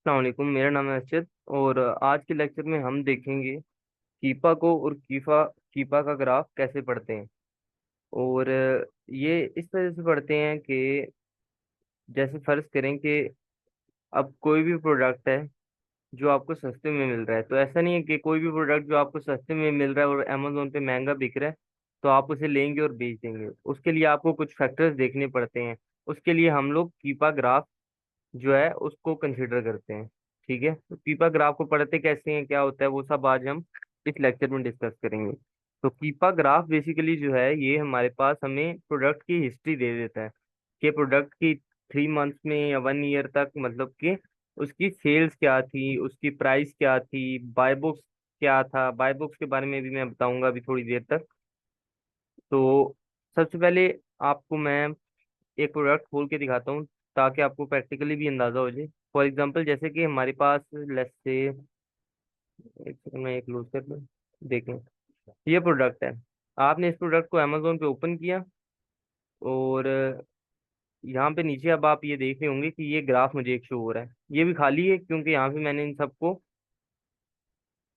अस्सलाम वालेकुम। मेरा नाम है अर्शद और आज के लेक्चर में हम देखेंगे कीपा को और कीफा कीपा का ग्राफ कैसे पढ़ते हैं। और ये इस तरह से पढ़ते हैं कि जैसे फर्ज करें कि अब कोई भी प्रोडक्ट है जो आपको सस्ते में मिल रहा है, तो ऐसा नहीं है कि कोई भी प्रोडक्ट जो आपको सस्ते में मिल रहा है और अमेजोन पे महंगा बिक रहा है तो आप उसे लेंगे और बेच देंगे। उसके लिए आपको कुछ फैक्टर्स देखने पड़ते हैं। उसके लिए हम लोग कीपा ग्राफ जो है उसको कंसिडर करते हैं। ठीक है, तो कीपा ग्राफ को पढ़ते कैसे हैं, क्या होता है, वो सब आज हम इस लेक्चर में डिस्कस करेंगे। तो कीपा ग्राफ बेसिकली जो है ये हमारे पास हमें प्रोडक्ट की हिस्ट्री दे देता है कि प्रोडक्ट की 3 मंथ्स में या 1 ईयर तक, मतलब कि उसकी सेल्स क्या थी, उसकी प्राइस क्या थी, बाय बुक्स क्या था। बाय बुक्स के बारे में भी मैं बताऊंगा अभी थोड़ी देर तक। तो सबसे पहले आपको मैं एक प्रोडक्ट खोल के दिखाता हूँ ताकि आपको प्रैक्टिकली भी अंदाजा हो जाए। फॉर एग्जांपल जैसे कि हमारे पास लेट्स से, एक सेकंड में एक लूज कर लूँ। देखें, ये प्रोडक्ट है। आपने इस प्रोडक्ट को अमेजोन पे ओपन किया और यहाँ पे नीचे अब आप ये देख रहे होंगे कि ये ग्राफ मुझे एक शो हो रहा है। ये भी खाली है क्योंकि यहाँ पे मैंने इन सबको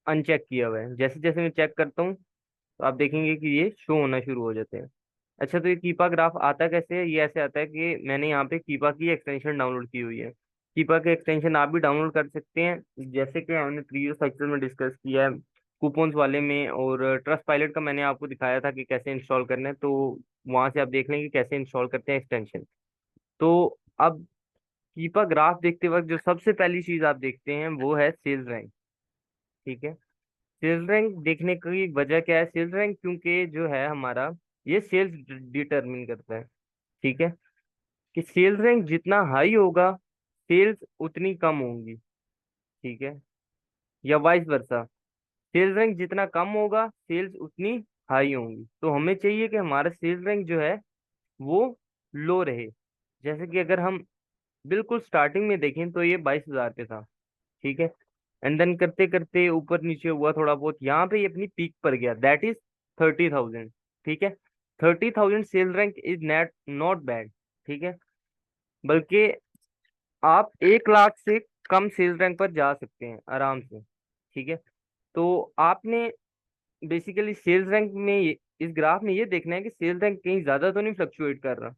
अनचेक किया हुआ है। जैसे जैसे मैं चेक करता हूँ तो आप देखेंगे कि ये शो होना शुरू हो जाते हैं। अच्छा, तो ये कीपा ग्राफ आता कैसे है? ये ऐसे आता है कि मैंने यहाँ पे कीपा की एक्सटेंशन डाउनलोड की हुई है। कीपा के एक्सटेंशन आप भी डाउनलोड कर सकते हैं, जैसे कि हमने प्रीवियस लेक्चर में डिस्कस किया है कूपन्स वाले में। और ट्रस्ट पायलट का मैंने आपको दिखाया था कि कैसे इंस्टॉल करना है, तो वहां से आप देख लेंगे कैसे इंस्टॉल करते हैं एक्सटेंशन। तो अब कीपा ग्राफ देखते वक्त जो सबसे पहली चीज आप देखते हैं वो है सेल्स रैंक। ठीक है, सेल्स रैंक देखने की वजह क्या है? सेल्स रैंक क्योंकि जो है हमारा ये सेल्स डिटरमिन करता है। ठीक है, कि सेल्स रैंक जितना हाई होगा सेल्स उतनी कम होंगी। ठीक है, या वाइस वर्सा, सेल्स रैंक जितना कम होगा सेल्स उतनी हाई होंगी। तो हमें चाहिए कि हमारा सेल्स रैंक जो है वो लो रहे। जैसे कि अगर हम बिल्कुल स्टार्टिंग में देखें तो ये 22,000 पे था। ठीक है, एंड देन करते करते ऊपर नीचे हुआ थोड़ा बहुत, यहाँ पे ये अपनी पीक पर गया, दैट इज 30,000। ठीक है, 30,000 sell rank is not not bad. ठीक है, बल्कि आप 1 लाख से कम सेल रैंक पर जा सकते हैं आराम से। ठीक है, तो आपने बेसिकली सेल्स रैंक में इस ग्राफ में ये देखना है कि सेल्स रैंक कहीं ज्यादा तो नहीं फ्लक्चुएट कर रहा।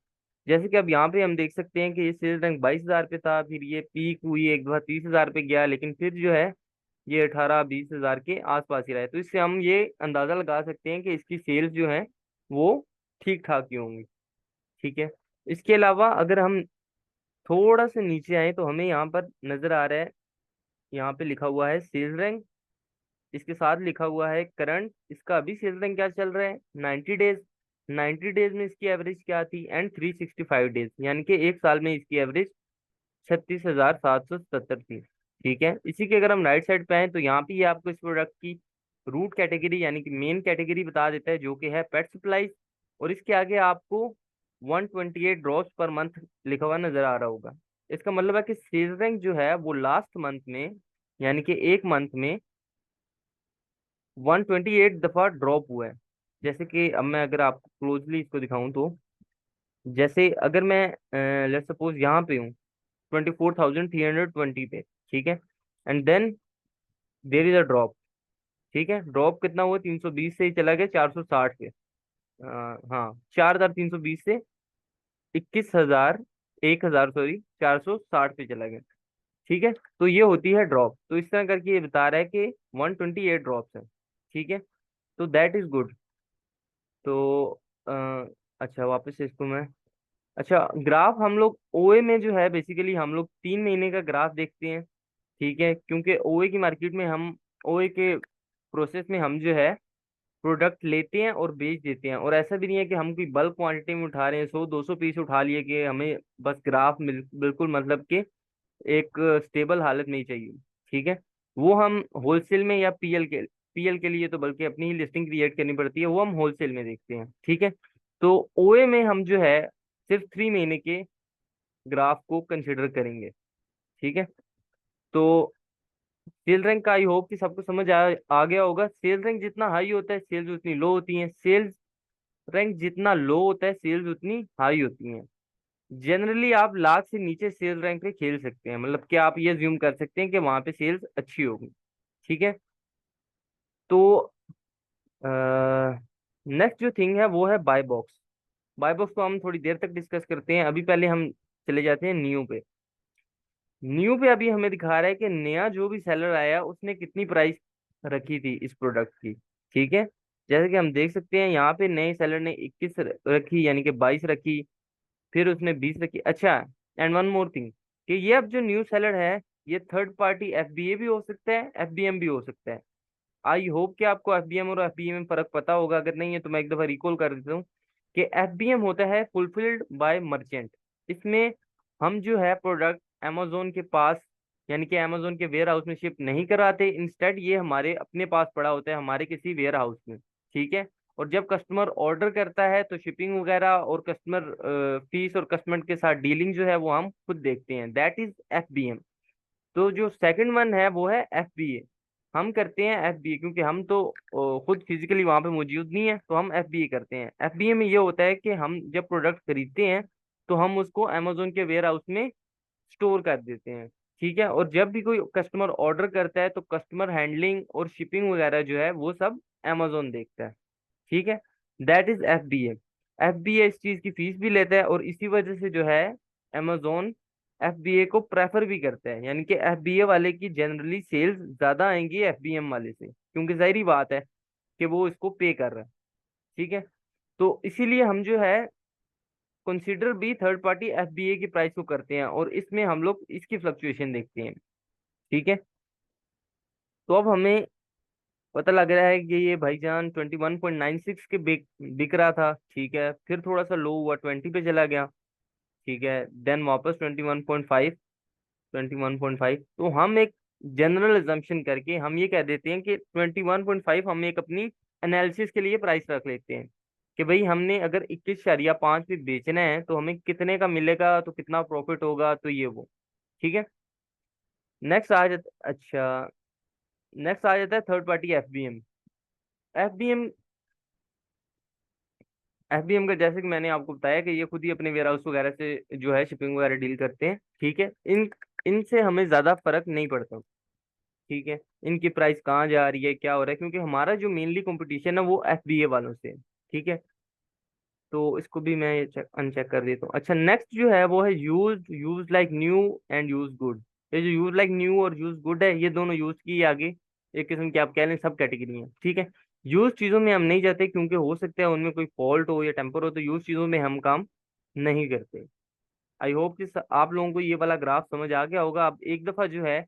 जैसे कि अब यहाँ पे हम देख सकते हैं कि ये सेल्स रैंक 22,000 पे था, फिर ये पीक हुई एक बार 30,000 पे गया, लेकिन फिर जो है ये 18-20 हजार के आसपास ही रहा है। तो इससे हम ये अंदाजा लगा सकते हैं कि इसकी सेल्स जो है वो ठीक ठाक ही होंगी। ठीक है, इसके अलावा अगर हम थोड़ा सा नीचे आए तो हमें यहाँ पर नजर आ रहा है, यहाँ पे लिखा हुआ है सेल्स रैंक, इसके साथ लिखा हुआ है करंट। इसका अभी सेल्स रैंक क्या चल रहा है? 90 डेज। 90 डेज में इसकी एवरेज क्या थी? एंड 365 डेज, यानी कि 1 साल में इसकी एवरेज 36,770 थी। ठीक है, इसी के अगर हम राइट साइड पे आए तो यहाँ पे ये आपको इस प्रोडक्ट की रूट कैटेगरी यानी कि मेन कैटेगरी बता देता है जो कि है पेट सप्लाईज। और इसके आगे आपको 128 ड्रॉप्स पर मंथ लिखा हुआ नजर आ रहा होगा। इसका मतलब है कि सेल्स रैंक जो है वो लास्ट मंथ में, यानी कि एक मंथ में 128 दफा ड्रॉप हुआ है। जैसे कि अब मैं अगर आपको क्लोजली इसको दिखाऊं तो, जैसे अगर मैं लेट्स सपोज यहाँ पे हूँ 24,320 पे। ठीक है, and then there is a drop. ठीक है, ड्रॉप कितना हुआ? 320 से ही चला गया 460 पे। हाँ, 4,320 से 21,000, 1,000 सॉरी 460 पे चला गया। ठीक है, तो ये होती है ड्रॉप। तो इस तरह करके ये बता रहा है कि 128 ड्रॉप्स है। ठीक है, तो दैट इज गुड। तो अ, अच्छा, वापस से इसको मैं, अच्छा ग्राफ हम लोग ओए में जो है बेसिकली हम लोग 3 महीने का ग्राफ देखते हैं। ठीक है, क्योंकि ओए की मार्केट में हम, ओए के प्रोसेस में हम जो है प्रोडक्ट लेते हैं और बेच देते हैं। और ऐसा भी नहीं है कि हम कोई बल्क क्वांटिटी में उठा रहे हैं, 100-200 पीस उठा लिए कि हमें बस ग्राफ बिल्कुल मतलब कि एक स्टेबल हालत में ही चाहिए। ठीक है, वो हम होलसेल में या पीएल के लिए तो बल्कि अपनी ही लिस्टिंग क्रिएट करनी पड़ती है, वो हम होलसेल में देखते हैं। ठीक है, तो ओए में हम जो है सिर्फ 3 महीने के ग्राफ को कंसिडर करेंगे। ठीक है, तो सेल रैंक का आई होप कि सबको समझ आ गया होगा। सेल रैंक जितना हाई होता है सेल्स उतनी लो होती हैं, सेल्स रैंक जितना लो होता है सेल्स उतनी हाई होती हैं। जनरली आप लाख से नीचे सेल्स रैंक पे खेल सकते हैं, मतलब कि आप ये ज्यूम कर सकते हैं कि वहां पे सेल्स अच्छी होगी। ठीक है। तो नेक्स्ट जो थिंग है वो है बाय बॉक्स। बाय बॉक्स को हम थोड़ी देर तक डिस्कस करते हैं, अभी पहले हम चले जाते हैं न्यू पे। न्यू पे अभी हमें दिखा रहा है कि नया जो भी सेलर आया उसने कितनी प्राइस रखी थी इस प्रोडक्ट की। ठीक है। जैसे कि हम देख सकते हैं यहाँ पे नए सेलर ने 21 रखी, यानी कि 22 रखी, फिर उसने 20 रखी। अच्छा, एंड वन मोर थिंग, कि ये अब जो न्यू सेलर है ये थर्ड पार्टी एफबीए भी हो सकता है, एफबीएम भी हो सकता है। आई होप कि आपको एफबीएम और एफबीए में फर्क पता होगा, अगर नहीं है तो मैं एक दफा रिकॉल कर देता हूँ कि एफबीएम होता है फुलफिल्ड बाय मर्चेंट। इसमें हम जो है प्रोडक्ट अमेजोन के पास, यानी कि अमेजोन के वेयर हाउस में शिप नहीं कराते, इंस्टेड ये हमारे अपने पास पड़ा होता है हमारे किसी वेयर हाउस में। ठीक है। और जब कस्टमर ऑर्डर करता है तो शिपिंग वगैरह और कस्टमर फीस और कस्टमर के साथ डीलिंग जो है वो हम खुद देखते हैं, दैट इज एफबीएम। तो जो सेकंड वन है वो है एफबीए। हम करते हैं एफबीए क्योंकि हम तो खुद फिजिकली वहां पे मौजूद नहीं है, तो हम एफबीए करते हैं। एफबीए में ये होता है कि हम जब प्रोडक्ट खरीदते हैं तो हम उसको अमेजोन के वेयर हाउस में स्टोर कर देते हैं। ठीक है। और जब भी कोई कस्टमर ऑर्डर करता है तो कस्टमर हैंडलिंग और शिपिंग वगैरह जो है वो सब अमेजोन देखता है। ठीक है। That is FBA. एफबीए इस चीज की फीस भी लेता है, और इसी वजह से जो है अमेजोन एफबीए को प्रेफर भी करता है, यानी कि एफबीए वाले की जनरली सेल्स ज्यादा आएंगी एफबीएम वाले से, क्योंकि जाहिर बात है कि वो इसको पे कर रहा है। ठीक है। तो इसीलिए हम जो है कंसिडर भी थर्ड पार्टी एफबीए की प्राइस को करते हैं, और इसमें हम लोग इसकी फ्लक्चुएशन देखते हैं। ठीक है। तो अब हमें पता लग रहा है कि ये भाईजान 21.96 के बिक रहा था। ठीक है। फिर थोड़ा सा लो हुआ, 20 पे चला गया। ठीक है। देन वापस 21.5, 21.5। तो हम एक जनरल एजम्पशन करके हम ये कह देते हैं कि 21.5 हम एक अपनी एनालिसिस के लिए प्राइस रख लेते हैं कि भाई हमने अगर 21.5 पे बेचना है तो हमें कितने का मिलेगा, तो कितना प्रॉफिट होगा, तो ये वो। ठीक है। नेक्स्ट आ जाता, अच्छा, नेक्स्ट आ जाता है third party FBM. FBM FBM का जैसे कि मैंने आपको बताया कि ये खुद ही अपने वेयर हाउस वगैरह से जो है शिपिंग वगैरह डील करते हैं। ठीक है। इनसे हमें ज्यादा फर्क नहीं पड़ता। ठीक है। इनकी प्राइस कहाँ जा रही है, क्या हो रहा है, क्योंकि हमारा जो मेनली कंपटीशन है वो एफबीए वालों से है। ठीक है। तो इसको भी मैं अनचेक कर देता हूँ। अच्छा, नेक्स्ट जो है वो है use use like new and use good. ये जो यूज लाइक न्यू और यूज गुड है, ये दोनों यूज की आगे एक किस्म की आप कह लें सब कैटेगरी है। ठीक है। यूज चीजों में हम नहीं जाते क्योंकि हो सकता है उनमें कोई फॉल्ट हो या टेम्पर हो, तो यूज चीजों में हम काम नहीं करते। आई होप कि आप लोगों को ये वाला ग्राफ समझ आ गया होगा। अब एक दफा जो है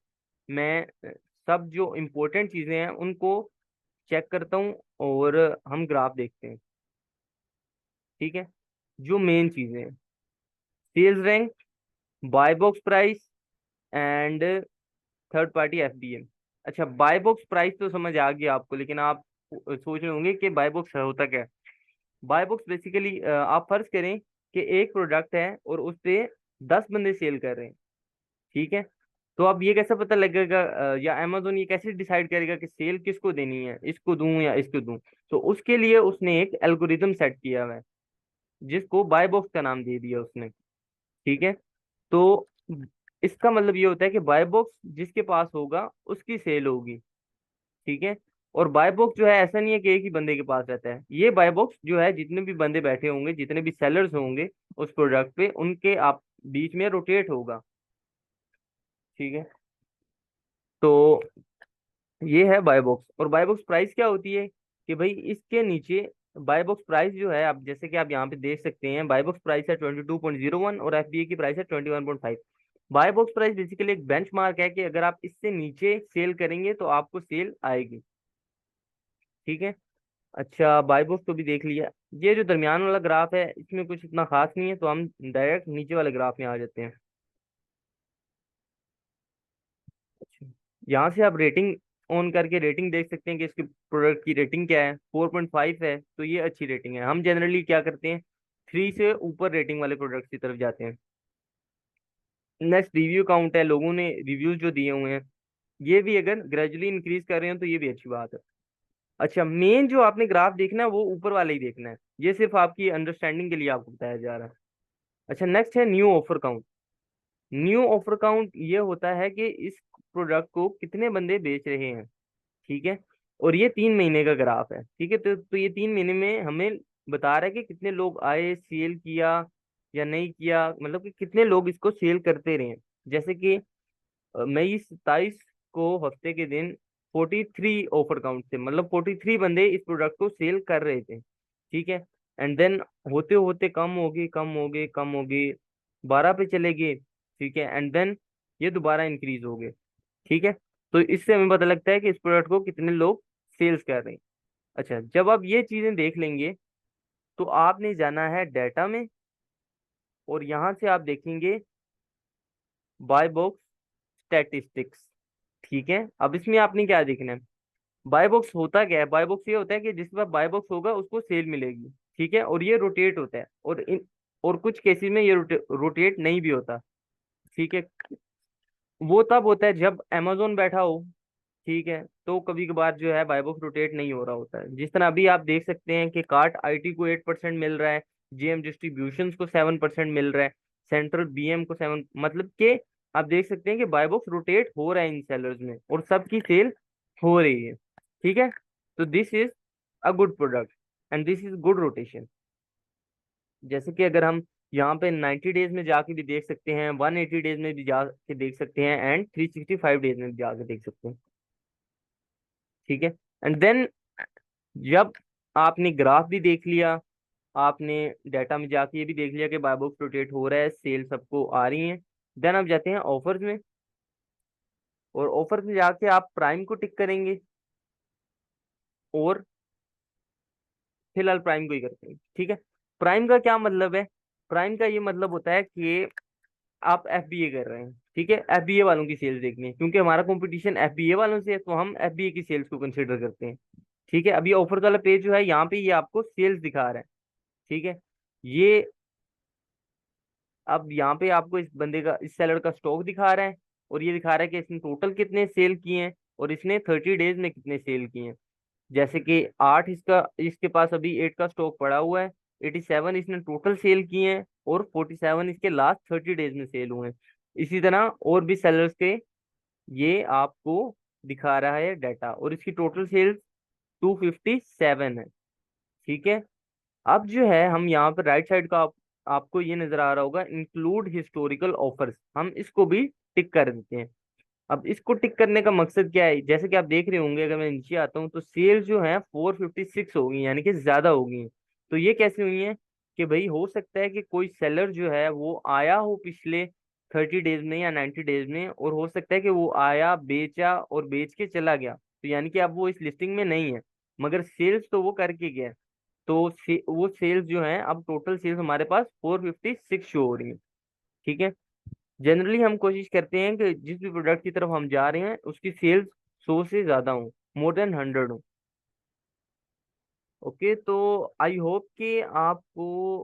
मैं सब जो इम्पोर्टेंट चीजें हैं उनको चेक करता हूँ और हम ग्राफ देखते हैं। ठीक है। जो मेन चीजें हैं, sales rank, buy box price and third party FBM. अच्छा, बाय बॉक्स प्राइस तो समझ आ गया आपको, लेकिन आप सोच रहे होंगे कि बाय बॉक्स होता क्या है। बाय बॉक्स बेसिकली आप फर्ज करें कि एक प्रोडक्ट है और उस पे 10 बंदे सेल कर रहे हैं। ठीक है। तो अब ये कैसे पता लगेगा, या अमेजोन ये कैसे डिसाइड करेगा कि सेल किसको देनी है, इसको दूं या इसको दूं। तो उसके लिए उसने एक एल्गोरिदम सेट किया हुआ है जिसको बाय बॉक्स का नाम दे दिया उसने। ठीक है। तो इसका मतलब ये होता है कि बाय बॉक्स जिसके पास होगा उसकी सेल होगी। ठीक है। और बाय बॉक्स जो है ऐसा नहीं है कि एक ही बंदे के पास रहता है, ये बाय बॉक्स जो है जितने भी बंदे बैठे होंगे, जितने भी सेलर्स होंगे उस प्रोडक्ट पे, उनके आप बीच में रोटेट होगा। ठीक है। तो ये है बाय बॉक्स। और बाय बॉक्स प्राइस क्या होती है कि भाई इसके नीचे बाय बॉक्स प्राइस जो है, आप जैसे कि आप यहाँ पे देख सकते हैं, बाय बॉक्स प्राइस है 22.01 और एफबीए की प्राइस है 21.5। बाय बॉक्स प्राइस बेसिकली एक बेंचमार्क है कि अगर आप इससे नीचे सेल करेंगे तो आपको सेल आएगी। ठीक है। अच्छा, बाय बॉक्स तो भी देख लिया। ये जो दरमियान वाला ग्राफ है इसमें कुछ इतना खास नहीं है, तो हम डायरेक्ट नीचे वाले ग्राफ में आ जाते हैं। अच्छा, यहाँ से आप रेटिंग ऑन करके रेटिंग देख सकते हैं कि इसके प्रोडक्ट की रेटिंग क्या है। 4.5 है तो ये अच्छी रेटिंग है। हम जनरली क्या करते हैं, 3 से ऊपर रेटिंग वाले प्रोडक्ट की तरफ जाते हैं। नेक्स्ट रिव्यू काउंट है, लोगों ने रिव्यूज जो दिए हुए हैं, ये भी अगर ग्रेजुअली इंक्रीज कर रहे हैं तो ये भी अच्छी बात है। अच्छा, मेन जो आपने ग्राफ देखना है वो ऊपर वाला ही देखना है, ये सिर्फ आपकी अंडरस्टैंडिंग के लिए आपको बताया जा रहा है। अच्छा, नेक्स्ट है new offer count. New offer count ये होता है कि इस प्रोडक्ट को कितने बंदे बेच रहे हैं। ठीक है, और ये 3 महीने का ग्राफ है। ठीक है, तो ये 3 महीने में हमें बता रहा है कि कितने लोग आए, सेल किया या नहीं किया, मतलब कि कितने लोग इसको सेल करते रहे। जैसे कि मई 27 को हफ्ते के दिन 43 ऑफर काउंट थे, मतलब 43 बंदे इस प्रोडक्ट को सेल कर रहे थे। ठीक है, एंड देन होते होते कम हो गई, कम हो गई, कम हो गई, 12 पे चले गए। ठीक है, एंड देन ये दोबारा इंक्रीज हो गए। ठीक है, तो इससे हमें पता लगता है कि इस प्रोडक्ट को कितने लोग सेल्स कर रहे हैं। अच्छा, जब आप ये चीजें देख लेंगे तो आपने जाना है डाटा में, और यहाँ से आप देखेंगे बाय बॉक्स स्टैटिस्टिक्स। ठीक है, अब इसमें आपने क्या देखना है। बाय बॉक्स होता क्या है, बाय बॉक्स ये होता है कि जिसके पास बाय बॉक्स होगा उसको सेल मिलेगी। ठीक है, और ये रोटेट होता है, और कुछ केसेस में ये रोटेट नहीं भी होता। ठीक है, वो तब होता है जब amazon बैठा हो। ठीक है, तो कभी कभार जो है बाय बॉक्स रोटेट नहीं हो रहा होता है। जिस तरह अभी आप देख सकते हैं कि कार्ट आईटी को 8% मिल रहा है, जेएम डिस्ट्रीब्यूशन को 7% मिल रहा है, सेंट्रल बीएम को 7, मतलब कि आप देख सकते हैं कि बाय बॉक्स रोटेट हो रहा है इन सेलर्स में, और सबकी सेल हो रही है। ठीक है, तो this is a good product and this is good rotation. जैसे कि अगर हम यहाँ पे 90 डेज में जाके भी देख सकते हैं, 180 डेज में भी जाके देख सकते हैं, एंड 365 डेज में भी जाके देख सकते हैं। ठीक है, एंड देन जब आपने ग्राफ भी देख लिया, आपने डाटा में जाके ये भी देख लिया कि बाय बॉक्स रोटेट हो रहा है, सेल सबको आ रही है, देन आप जाते हैं ऑफर्स में, और ऑफर्स में जाके आप प्राइम को टिक करेंगे, और फिलहाल प्राइम को ही करते हैं। ठीक है, प्राइम का क्या मतलब है। प्राइम का ये मतलब होता है कि आप एफबीए कर रहे हैं। ठीक है, एफबीए वालों की सेल्स देखनी है, क्योंकि हमारा कंपटीशन एफबीए वालों से है, तो हम एफबीए की सेल्स को कंसिडर करते हैं। ठीक है, अभी ऑफर वाला पेज जो है यहाँ पे ये आपको सेल्स दिखा रहा है। ठीक है, ये अब यहाँ पे आपको इस बंदे का, इस सेलर का स्टॉक दिखा रहा है, और ये दिखा रहा है कि इसने टोटल कितने सेल किए हैं, और इसने 30 डेज में कितने सेल किए हैं। जैसे कि 8 इसका, इसके पास अभी 8 का स्टॉक पड़ा हुआ है, 87 इसने टोटल सेल किए हैं, और 47 इसके लास्ट 30 डेज में सेल हुए हैं। इसी तरह और भी सेलर्स के ये आपको दिखा रहा है डाटा, और इसकी टोटल सेल्स 257 है। ठीक है, अब जो है हम यहाँ पर राइट साइड का आपको ये नजर आ रहा होगा इंक्लूड हिस्टोरिकल ऑफर्स, हम इसको भी टिक कर देते हैं। अब इसको टिक करने का मकसद क्या है, जैसे कि आप देख रहे होंगे, अगर मैं नीचे आता हूँ तो सेल जो है 456 हो गई, यानी कि ज्यादा हो गई हैं। तो ये कैसे हुई है कि भाई हो सकता है कि कोई सेलर जो है वो आया हो पिछले 30 डेज में या 90 डेज में, और हो सकता है कि वो आया, बेचा और बेच के चला गया, तो यानी कि अब वो इस लिस्टिंग में नहीं है, मगर सेल्स तो वो करके गया। तो वो सेल्स जो है, अब टोटल सेल्स हमारे पास 456 शो हो रही है। ठीक है, जनरली हम कोशिश करते हैं कि जिस भी प्रोडक्ट की तरफ हम जा रहे हैं उसकी सेल्स 100 से ज्यादा हो, मोर देन 100 हो। ओके, तो आई होप कि आपको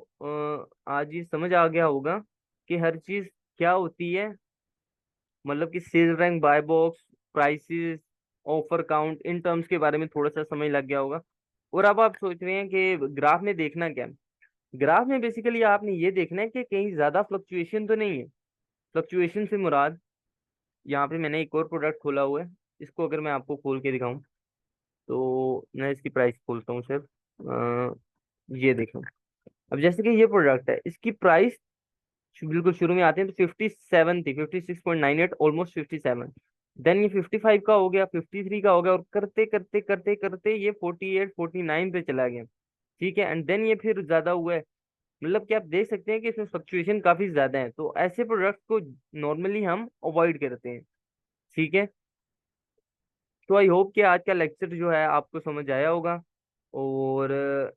आज ये समझ आ गया होगा कि हर चीज क्या होती है, मतलब कि sell rank, buy box, prices, offer count, in terms के बारे में थोड़ा सा समझ लग गया होगा। और अब आप सोच रहे हैं कि ग्राफ में देखना क्या है। ग्राफ में बेसिकली आपने ये देखना है कि कहीं ज्यादा फ्लक्चुएशन तो नहीं है। फ्लक्चुएशन से मुराद, यहाँ पे मैंने एक और प्रोडक्ट खोला हुआ है, इसको अगर मैं आपको खोल के दिखाऊं, तो मैं इसकी प्राइस खोलता हूँ सर। ये देखो, अब जैसे कि ये प्रोडक्ट है, इसकी प्राइस बिल्कुल शुरू में आते हैं तो 57 थी, 56.98, ऑलमोस्ट 57। देन ये 55 का हो गया, 53 का हो गया, और करते करते करते करते ये 48 49 पे चला गया। ठीक है, एंड देन ये फिर ज्यादा हुआ है। मतलब कि आप देख सकते हैं कि इसमें फ्लक्चुएशन काफी ज्यादा है, तो ऐसे प्रोडक्ट को नॉर्मली हम अवॉइड करते हैं। ठीक है, तो आई होप कि आज का लेक्चर जो है आपको समझ आया होगा, और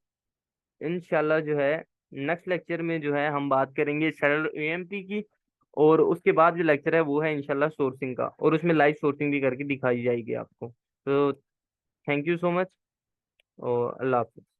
इंशाल्लाह जो है नेक्स्ट लेक्चर में जो है हम बात करेंगे सरल एएमपी की, और उसके बाद जो लेक्चर है वो है इंशाल्लाह सोर्सिंग का, और उसमें लाइव सोर्सिंग भी करके दिखाई जाएगी आपको। तो थैंक यू सो मच, और अल्लाह हाफिज़।